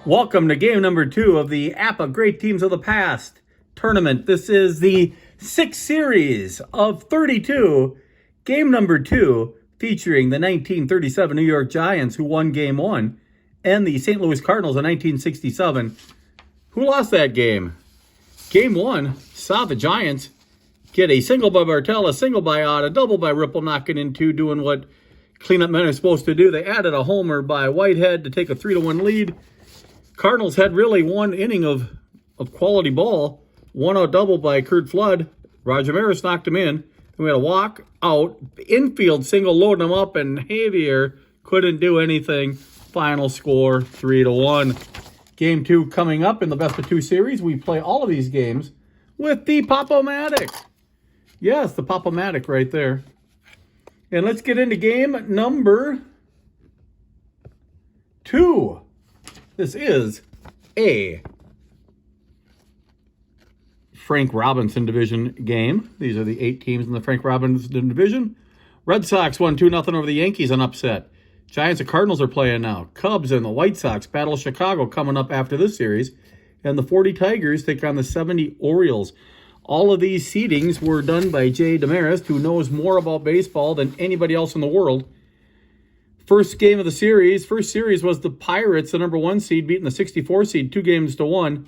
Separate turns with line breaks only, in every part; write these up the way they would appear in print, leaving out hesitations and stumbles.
Welcome to game number 2 of the APBA Great Teams of the Past tournament. This is the 6th series of 32. Game number 2 featuring the 1937 New York Giants, who won game 1, and the St. Louis Cardinals in 1967, who lost that game. Game 1 saw the Giants get a single by Bartell, a single by Ott, a double by Ripple, knocking in two, doing what cleanup men are supposed to do. They added a homer by Whitehead to take a 3-1 lead. Cardinals had really one inning of quality ball. 1-out double by Curt Flood. Roger Maris knocked him in. Then we had a walk out, infield single, loading him up, and Javier couldn't do anything. Final score 3-1. Game 2 coming up in the best of 2 series. We play all of these games with the Pop-O-Matic. Yes, the Pop-O-Matic right there. And let's get into game number 2. This is a Frank Robinson division game. These are the 8 teams in the Frank Robinson division. Red Sox won 2-0 over the Yankees on upset. Giants and Cardinals are playing now. Cubs and the White Sox battle Chicago coming up after this series. And the 40 Tigers take on the 70 Orioles. All of these seedings were done by Jay Demarest, who knows more about baseball than anybody else in the world. First game of the series. First series was the Pirates, the number 1 seed, beating the 64 seed 2-1.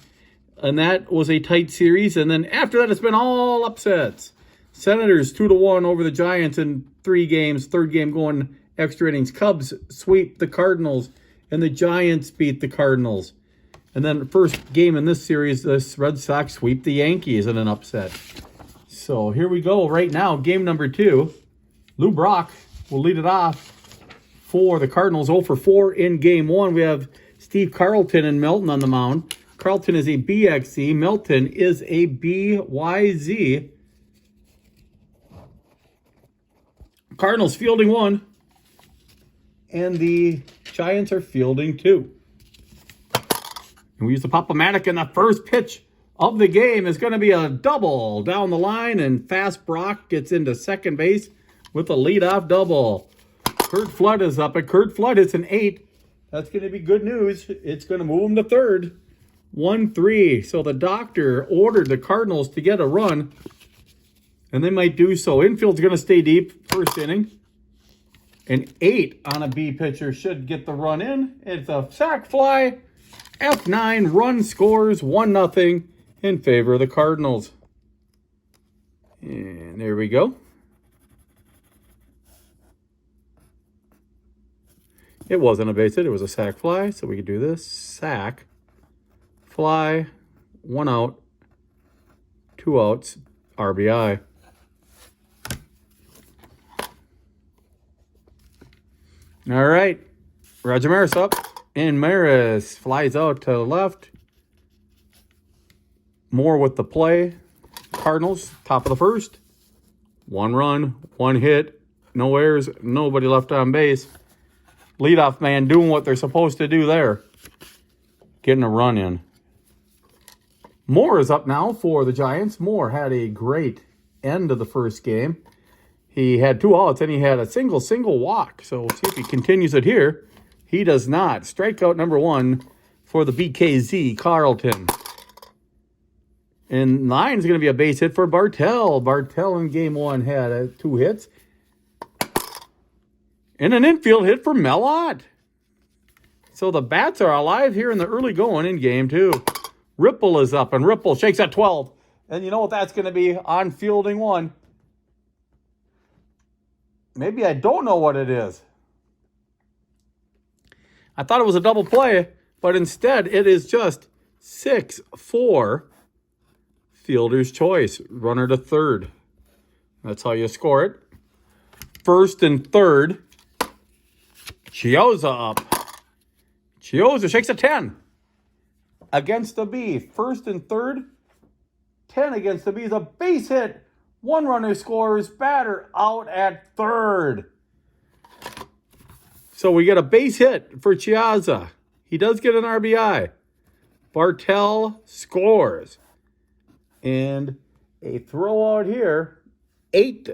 And that was a tight series. And then after that, it's been all upsets. Senators 2-1 over the Giants in 3 games. Third game going extra innings. Cubs sweep the Cardinals, and the Giants beat the Cardinals. And then the first game in this series, the Red Sox sweep the Yankees in an upset. So here we go right now. Game number 2. Lou Brock will lead it off for the Cardinals. 0-4 in game 1. We have Steve Carlton and Melton on the mound. Carlton is a BXZ. Melton is a BYZ. Cardinals fielding 1. And the Giants are fielding 2. And we use the Pop-O-Matic, and the first pitch of the game is going to be a double down the line, and Fast Brock gets into second base with a leadoff double. Curt Flood is up, and Curt Flood hits an 8. That's going to be good news. It's going to move him to third. 1-3. So the doctor ordered the Cardinals to get a run, and they might do so. Infield's going to stay deep first inning. An 8 on a B pitcher should get the run in. It's a sac fly. F9 run scores 1-0 in favor of the Cardinals. And there we go. It wasn't a base hit, it was a sac fly. So we could do this. Sac, fly, 1 out, 2 outs, RBI. All right. Roger Maris up. And Maris flies out to the left. Moore with the play. Cardinals, top of the first. 1 run, 1 hit, no errors, nobody left on base. Leadoff man doing what they're supposed to do there. Getting a run in. Moore is up now for the Giants. Moore had a great end of the first game. He had 2 outs and he had a single walk. So we'll see if he continues it here. He does not. Strikeout number 1 for the BKZ, Carlton. And 9 is going to be a base hit for Bartell. Bartell in game 1 had 2 hits. And an infield hit for Mellott. So the bats are alive here in the early going in game 2. Ripple is up, and Ripple shakes at 12. And you know what that's going to be on fielding 1. Maybe I don't know what it is. I thought it was a double play, but instead it is just 6-4 fielder's choice. Runner to third. That's how you score it. First and third. Chiozza up. Chiozza shakes a 10 against the B. First and third. 10 against the B is a base hit. 1 runner scores. Batter out at third. So we get a base hit for Chiozza. He does get an RBI. Bartell scores. And a throw out here. 8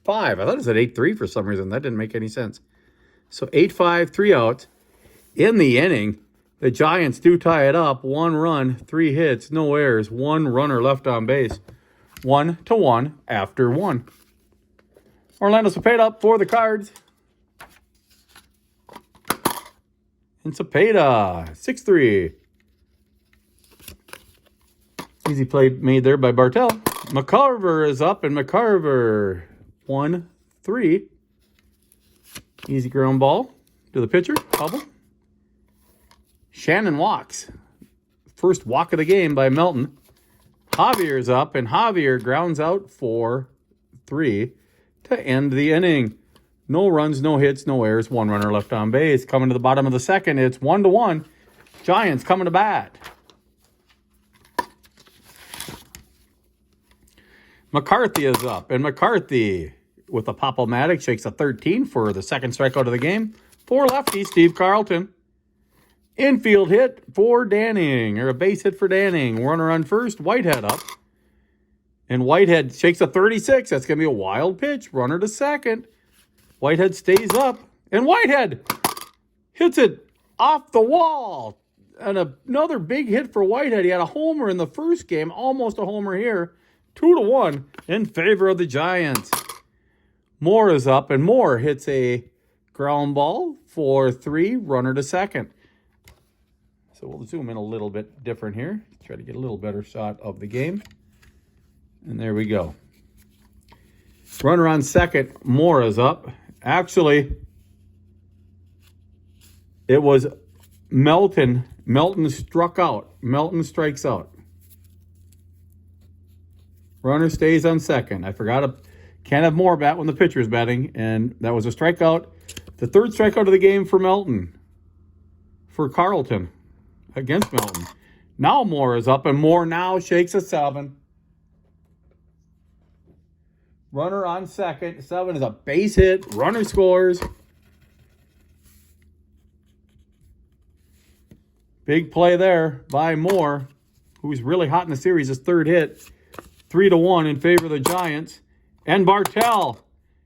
5. I thought it said 8-3 for some reason. That didn't make any sense. So 8-5, 3 outs. In the inning, the Giants do tie it up. 1 run, 3 hits, no errors, 1 runner left on base. 1-1 after 1. Orlando Cepeda for the Cards. And Cepeda, 6-3. Easy play made there by Bartell. McCarver is up, and McCarver, 1-3. Easy ground ball to the pitcher, Hubble. Shannon walks. First walk of the game by Melton. Javier's up, and Javier grounds out for 3 to end the inning. No runs, no hits, no errors, 1 runner left on base. Coming to the bottom of the second, it's 1-1. Giants coming to bat. McCarthy is up, and McCarthy with a pop-o-matic shakes a 13 for the second strikeout of the game. For lefty, Steve Carlton. Infield hit for Danning, or a base hit for Danning. Runner on first, Whitehead up. And Whitehead shakes a 36. That's going to be a wild pitch. Runner to second. Whitehead stays up, and Whitehead hits it off the wall. And another big hit for Whitehead. He had a homer in the first game, almost a homer here. 2-1 in favor of the Giants. Moore is up, and Moore hits a ground ball for 3, runner to second. So we'll zoom in a little bit different here. Try to get a little better shot of the game. And there we go. Runner on second, Moore is up. Actually, it was Melton. Melton struck out. Melton strikes out. Runner stays on second. I forgot can't have Moore bat when the pitcher's batting, and that was a strikeout. The third strikeout of the game for Melton. For Carlton against Melton. Now Moore is up, and Moore now shakes a 7. Runner on second. 7 is a base hit. Runner scores. Big play there by Moore, who's really hot in the series. His third hit. 3-1 in favor of the Giants. And Bartell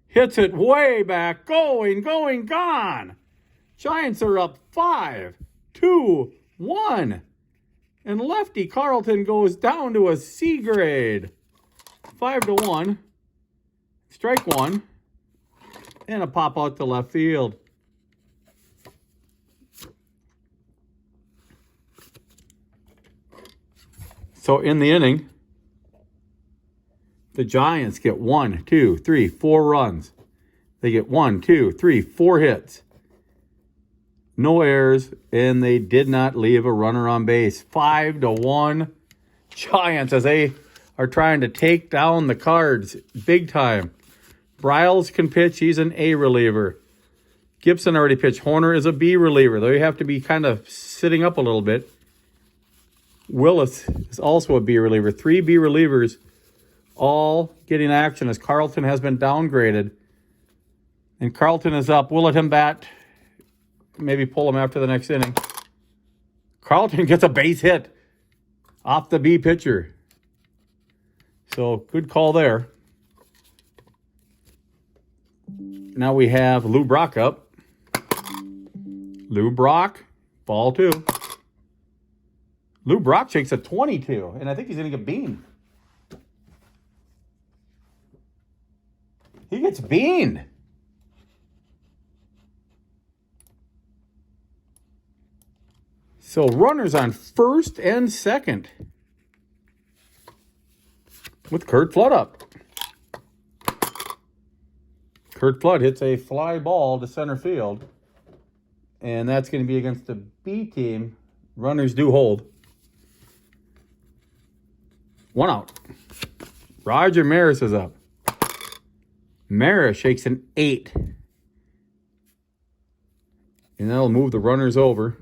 hits it way back. Going, gone. Giants are up 5-2-1. And lefty Carlton goes down to a C grade. 5-1. Strike 1. And a pop out to left field. So in the inning, the Giants get 1, 2, 3, 4 runs. They get 1, 2, 3, 4 hits. No errors, and they did not leave a runner on base. 5-1 Giants as they are trying to take down the Cards big time. Bryles can pitch. He's an A reliever. Gibson already pitched. Horner is a B reliever. They have to be kind of sitting up a little bit. Willis is also a B reliever. 3 B relievers all getting action as Carlton has been downgraded. And Carlton is up. We'll let him bat. Maybe pull him after the next inning. Carlton gets a base hit off the B pitcher. So good call there. Now we have Lou Brock up. Lou Brock, ball 2. Lou Brock shakes a 22, and I think he's going to get beaned. He gets beaned. So runners on first and second with Kurt Flood up. Kurt Flood hits a fly ball to center field, and that's going to be against the B team. Runners do hold. 1 out. Roger Maris is up. Maris shakes an 8. And that'll move the runners over.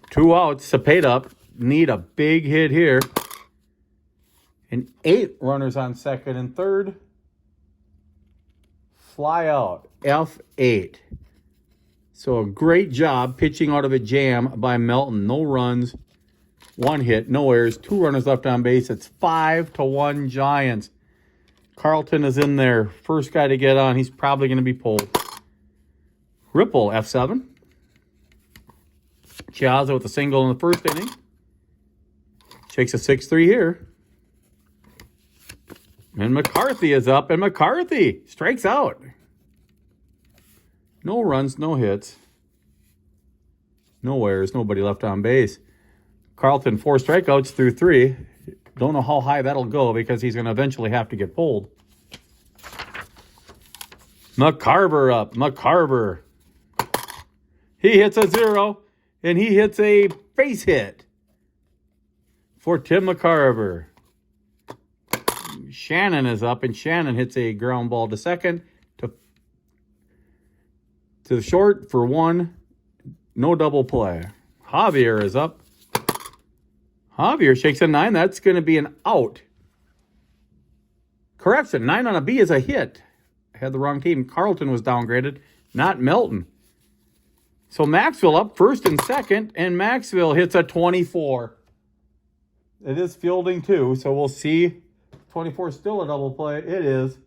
2 outs. Cepeda up. Need a big hit here. And 8 runners on second and third. Fly out. F8. So a great job pitching out of a jam by Melton. No runs. 1 hit. No errors. 2 runners left on base. It's 5-1 Giants. Carlton is in there. First guy to get on. He's probably going to be pulled. Ripple, F7. Chiazza with a single in the first inning. Shakes a 6-3 here. And McCarthy is up, and McCarthy strikes out. No runs, no hits. No errors, nobody left on base. Carlton, 4 strikeouts through 3. Don't know how high that'll go because he's going to eventually have to get pulled. McCarver up. McCarver. He hits a 0, and he hits a base hit for Tim McCarver. Shannon is up, and Shannon hits a ground ball to second to the short for 1. No double play. Javier is up. Javier shakes a 9. That's going to be an out. Correction, 9 on a B is a hit. I had the wrong team. Carlton was downgraded, not Melton. So Maxwell up first and second, and Maxwell hits a 24. It is fielding too, so we'll see. 24 is still a double play. It is.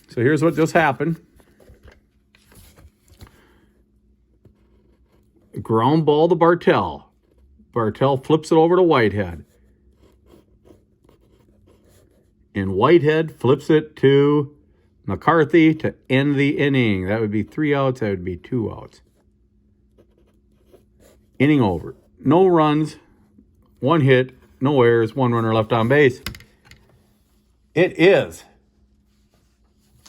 So here's what just happened. Ground ball to Bartell. Bartell flips it over to Whitehead. And Whitehead flips it to McCarthy to end the inning. That would be 3 outs. That would be 2 outs. Inning over. No runs, 1 hit, no errors, 1 runner left on base. It is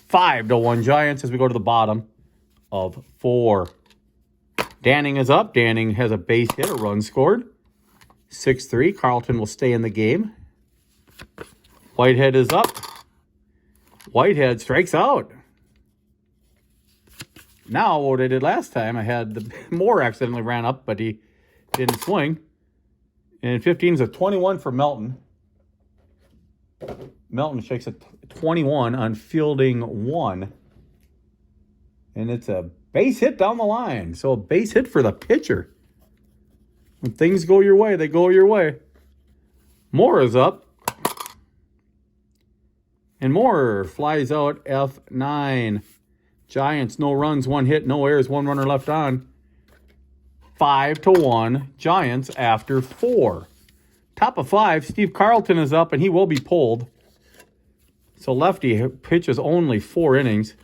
5-1 Giants as we go to the bottom of 4. Danning is up. Danning has a base hit, a run scored. 6-3. Carlton will stay in the game. Whitehead is up. Whitehead strikes out. Now, what I did last time, I had the Moore accidentally ran up, but he didn't swing. And 15 is a 21 for Melton. Melton shakes a 21 on fielding 1. And it's a base hit down the line. So a base hit for the pitcher. When things go your way, they go your way. Moore is up. And Moore flies out F9. Giants, no runs, 1 hit, no errors, 1 runner left on. 5-1 Giants after 4. Top of 5, Steve Carlton is up, and he will be pulled. So lefty pitches only 4 innings.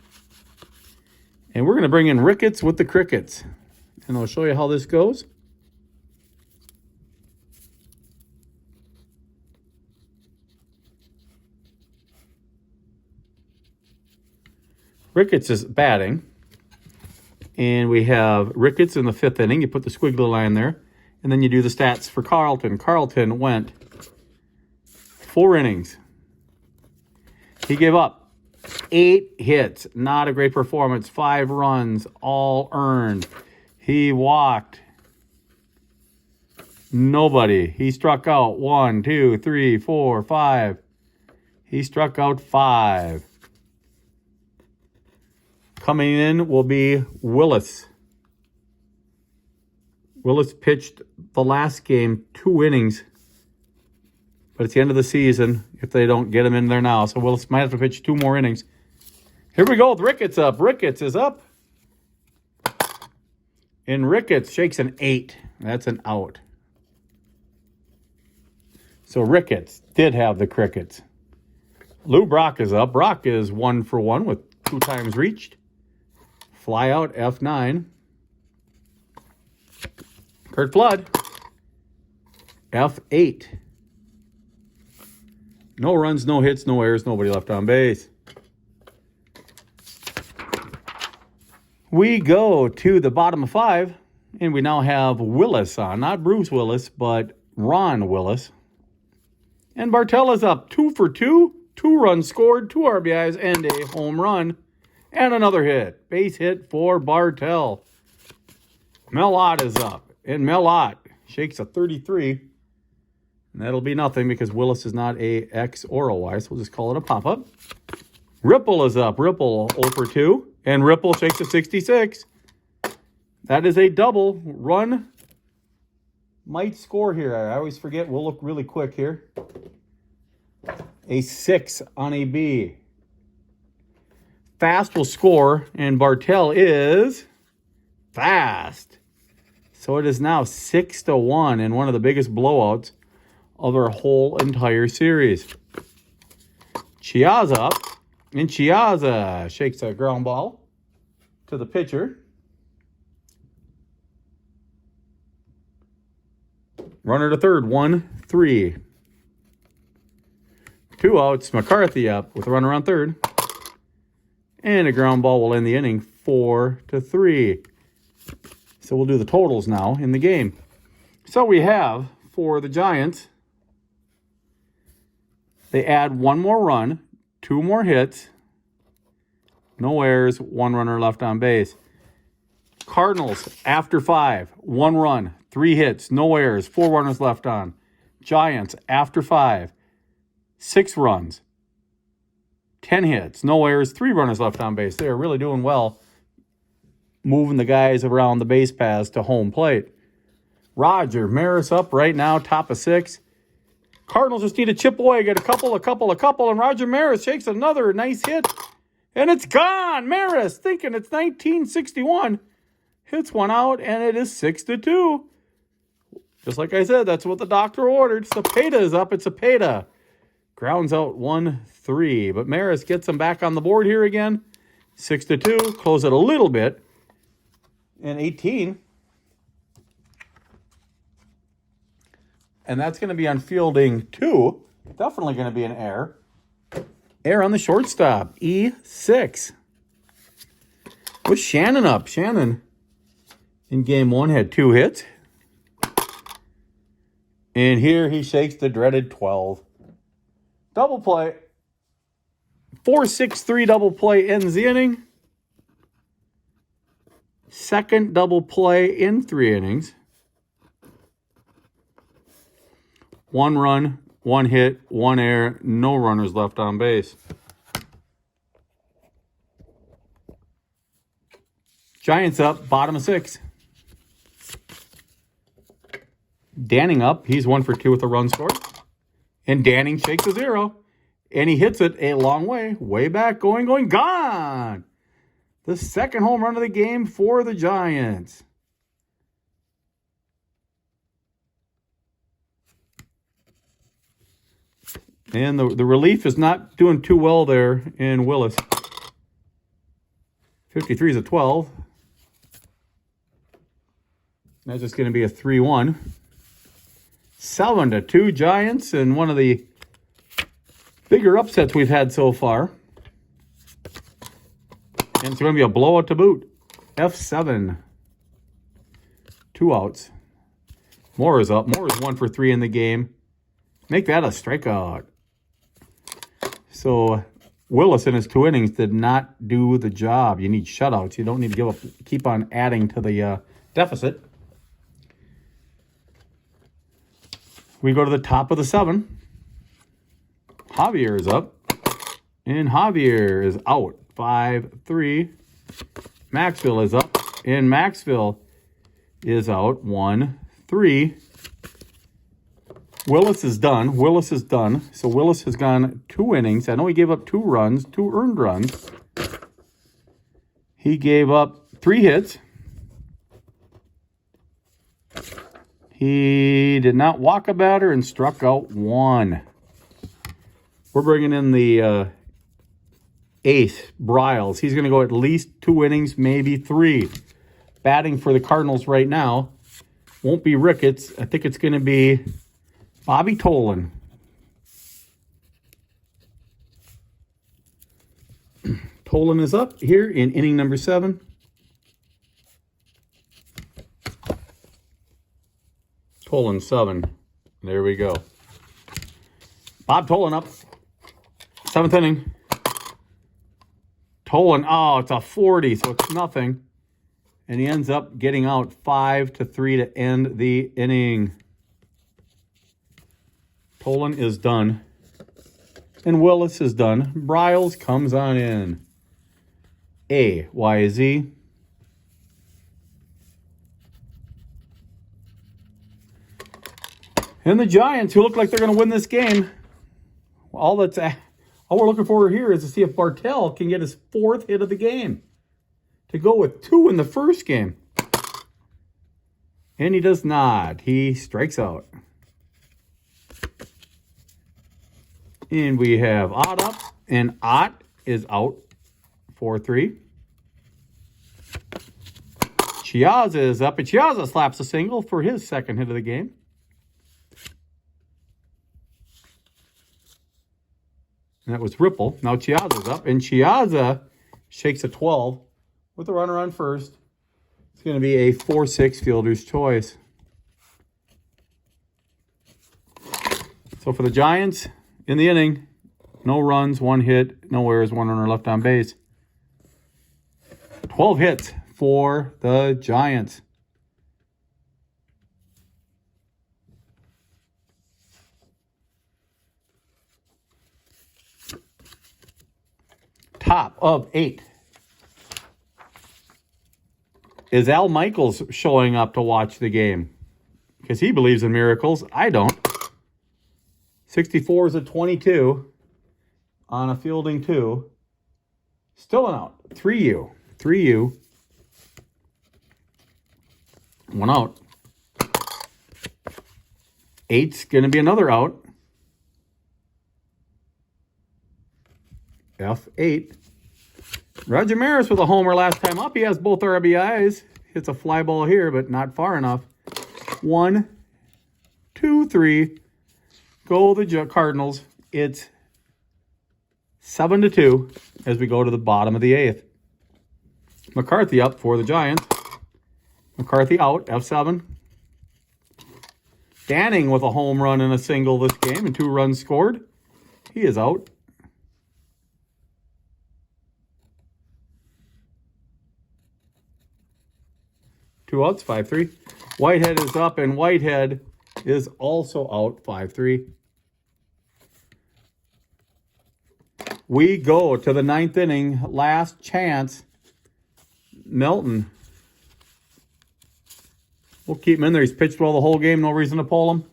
And we're going to bring in Ricketts with the Crickets. And I'll show you how this goes. Ricketts is batting. And we have Ricketts in the 5th inning. You put the squiggly line there. And then you do the stats for Carlton. Carlton went 4 innings. He gave up 8 hits. Not a great performance. 5 runs, all earned. He walked nobody. He struck out 1, 2, 3, 4, 5. He struck out 5. Coming in will be Willis. Willis pitched the last game 2 innings. But it's the end of the season if they don't get him in there now. So Willis might have to pitch 2 more innings. Here we go with Ricketts up. Ricketts is up. And Ricketts shakes an 8. That's an out. So Ricketts did have the Crickets. Lou Brock is up. Brock is 1 for 1 with 2 times reached. Fly out F9. Kurt Flood. F8. No runs, no hits, no errors, nobody left on base. We go to the bottom of 5, and we now have Willis on. Not Bruce Willis, but Ron Willis. And Bartell is up 2 for 2. 2 runs scored, 2 RBIs, and a home run. And another hit. Base hit for Bartell. Melott is up. And Melott shakes a 33. And that'll be nothing because Willis is not a X or a Y, so we'll just call it a pop-up. Ripple is up. Ripple 0 for 2. And Ripple shakes a 66. That is a double. Run might score here. I always forget. We'll look really quick here. A 6 on a B. Fast will score, and Bartell is fast. So it is now 6-1 in one of the biggest blowouts of our whole entire series. Chiazza up, and Chiazza shakes a ground ball to the pitcher. Runner to third, 1-3. 2 outs, McCarthy up with a runner on third. And a ground ball will end the inning, 4-3. So we'll do the totals now in the game. So we have, for the Giants, they add 1 more run, 2 more hits, no errors, 1 runner left on base. Cardinals, after 5, 1 run, 3 hits, no errors, 4 runners left on. Giants, after 5, 6 runs, 10 hits, no errors, 3 runners left on base. They are really doing well moving the guys around the base paths to home plate. Roger Maris up right now, top of 6. Cardinals just need to chip away, get a couple, and Roger Maris shakes another nice hit. And it's gone. Maris, thinking it's 1961, hits one out, and it is 6-2. Just like I said, that's what the doctor ordered. Cepeda is up. It's Cepeda. Grounds out 1-3. But Maris gets him back on the board here again. 6-2. Close it a little bit. And 18. And that's going to be on fielding 2. Definitely going to be an error. Error on the shortstop. E6. With Shannon up. Shannon in game 1 had 2 hits. And here he shakes the dreaded 12. Double play. 4-6-3 double play ends the inning. Second double play in 3 innings. 1 run, 1 hit, 1 error, no runners left on base. Giants up, bottom of 6. Danning up. He's 1 for 2 with a run scored. And Danning shakes a 0. And he hits it a long way. Way back, going, gone. The second home run of the game for the Giants. And the relief is not doing too well there in Willis. 53 is a 12. That's just going to be a 3-1. 7-2 Giants, and one of the bigger upsets we've had so far. And it's going to be a blowout to boot. F7. 2 outs. Moore is up. Moore is 1 for 3 in the game. Make that a strikeout. So Willis in his 2 innings did not do the job. You need shutouts. You don't need to keep on adding to the deficit. We go to the top of the 7. Javier is up. And Javier is out. 5-3. Maxville is up. And Maxville is out. 1-3. Willis is done. Willis is done. So Willis has gone 2 innings. I know he gave up 2 runs, 2 earned runs. He gave up 3 hits. He did not walk a batter and struck out 1. We're bringing in the ace, Bryles. He's going to go at least 2 innings, maybe 3. Batting for the Cardinals right now won't be Ricketts. I think it's going to be Bobby Tolan. Tolan is up here in inning number 7. Tolan 7. There we go. Bob Tolan up. 7th inning. Tolan, oh, it's a 40, so it's nothing. And he ends up getting out 5-3 to end the inning. Tolan is done. And Willis is done. Bryles comes on in. AYZ. And the Giants, who look like they're going to win this game, all All we're looking for here is to see if Bartell can get his 4th hit of the game. To go with 2 in the first game. And he does not. He strikes out. And we have Ott up. And Ott is out. 4-3. Chiazza is up. And Chiazza slaps a single for his 2nd hit of the game. And that was Ripple. Now Chiazza's up. And Chiazza shakes a 12 with a runner on first. It's going to be a 4-6 fielder's choice. So for the Giants, in the inning, no runs, 1 hit, no errors, 1 runner left on base. 12 hits for the Giants. Top of 8. Is Al Michaels showing up to watch the game? Because he believes in miracles. I don't. 64 is a 22 on a fielding 2. Still an out. 3U. 3U. 1 out. 8's going to be another out. F8. Roger Maris with a homer last time up. He has both RBIs. Hits a fly ball here, but not far enough. 1, 2, 3. Go the Cardinals. It's 7-2 as we go to the bottom of the 8th. McCarthy up for the Giants. McCarthy out, F7. Danning with a home run and a single this game and 2 runs scored. He is out. Two outs, 5-3. Whitehead is up, and Whitehead is also out, 5-3. We go to the 9th inning, last chance. Melton. We'll keep him in there. He's pitched well the whole game. No reason to pull him.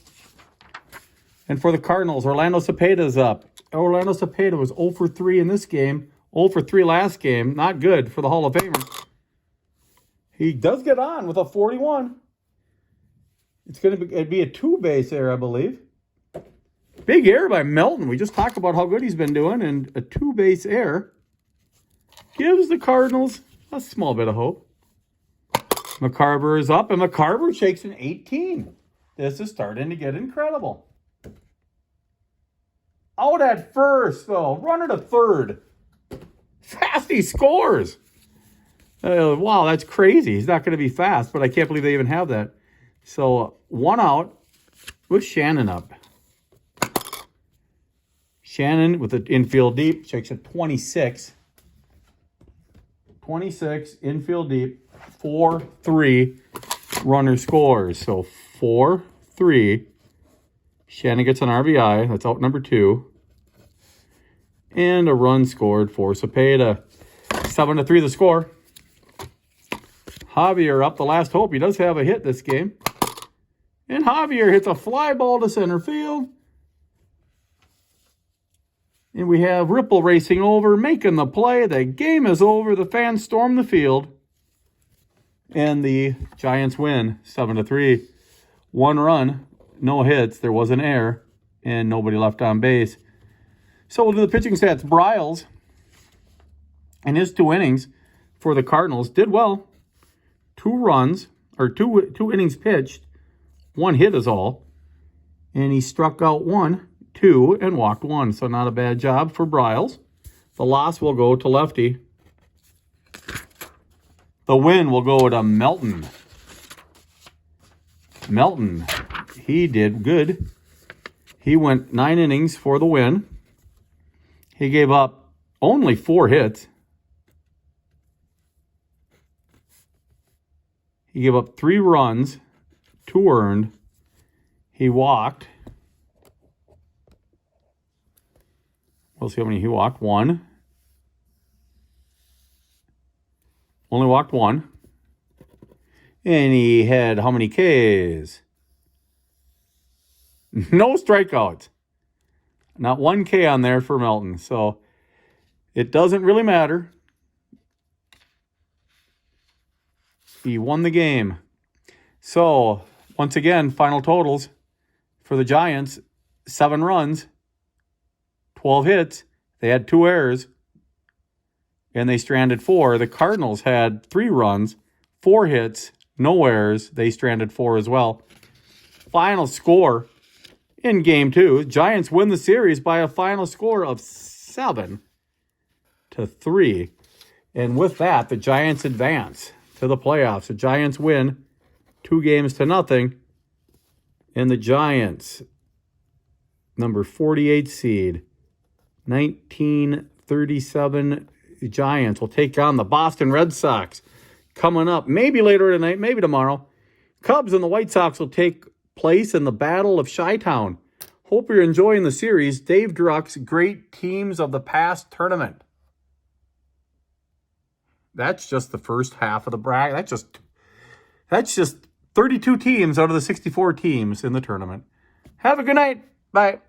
And for the Cardinals, Orlando Cepeda's up. Orlando Cepeda was 0 for 3 in this game. 0 for 3 last game. Not good for the Hall of Famer. He does get on with a 41. It'd be a 2-base error, I believe. Big error by Melton. We just talked about how good he's been doing, and a 2-base error gives the Cardinals a small bit of hope. McCarver is up, and McCarver shakes an 18. This is starting to get incredible. Out at first, though. Runner to third. Fast he scores. Wow, that's crazy. He's not going to be fast, but I can't believe they even have that. So 1 out with Shannon up. Shannon with the infield deep shakes a 26. 26, infield deep, 4-3, runner scores. So 4-3. Shannon gets an RBI. That's out number 2. And a run scored for Cepeda. 7-3 the score. Javier up, the last hope. He does have a hit this game. And Javier hits a fly ball to center field. And we have Ripple racing over, making the play. The game is over. The fans storm the field. And the Giants win 7-3. 1 run, no hits. There was an error, and nobody left on base. So we'll do the pitching stats. Bryles, in his 2 innings for the Cardinals, did well. 2 runs, or two innings pitched. 1 hit is all. And he struck out 1, 2, and walked 1. So not a bad job for Bryles. The loss will go to Lefty. The win will go to Melton. Melton, he did good. He went 9 innings for the win. He gave up only 4 hits. He gave up 3 runs, 2 earned. He walked. We'll see how many he walked. 1. Only walked 1. And he had how many Ks? No strikeouts. Not one K on there for Melton. So it doesn't really matter. He won the game. So once again, final totals for the Giants, 7 runs, 12 hits. They had 2 errors, and they stranded 4. The Cardinals had 3 runs, 4 hits, no errors. They stranded 4 as well. Final score in Game 2, Giants win the series by a final score of 7-3. And with that, the Giants advance to the playoffs. The Giants win 2-0, and the Giants, number 48 seed, 1937 Giants will take on the Boston Red Sox coming up, maybe later tonight, maybe tomorrow. Cubs and the White Sox will take place in the Battle of Chi-Town. Hope you're enjoying the series. Dave Druck's Great Teams of the Past tournament. That's just the first half of the bracket. That's just 32 teams out of the 64 teams in the tournament. Have a good night. Bye.